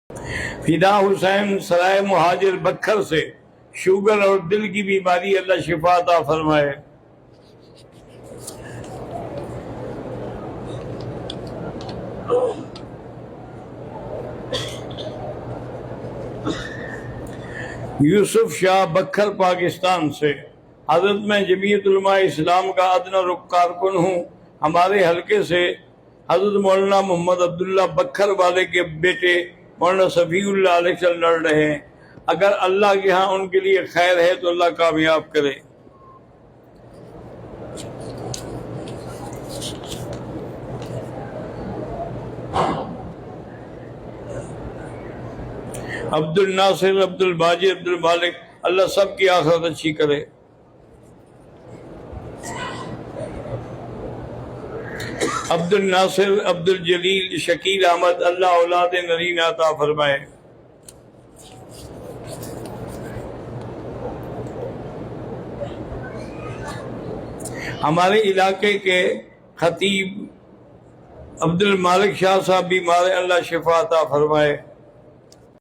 فدا حسین سرائے مہاجر بکھر سے شوگر اور دل کی بیماری اللہ شفا عطا فرمائے۔ یوسف شاہ بکھر پاکستان سے، حضرت میں جمعیت علماء اسلام کا ادنی کارکن ہوں۔ ہمارے حلقے سے حضرت مولانا محمد عبداللہ بکھر والے کے بیٹے مولانا صفی اللہ الیکشن لڑ رہے ہیں۔ اگر اللہ کے ہاں ان کے لیے خیر ہے تو اللہ کامیاب کرے۔ عبد الناصر، عبد الباجی، عبد المالک، اللہ سب کی آخرت اچھی کرے۔ عبد الناصر، عبد الجلیل، شکیل احمد، اللہ اولاد نرین عطا فرمائے۔ ہمارے علاقے کے خطیب عبد المالک شاہ صاحب بیمار ہیں، اللہ شفا عطا فرمائے۔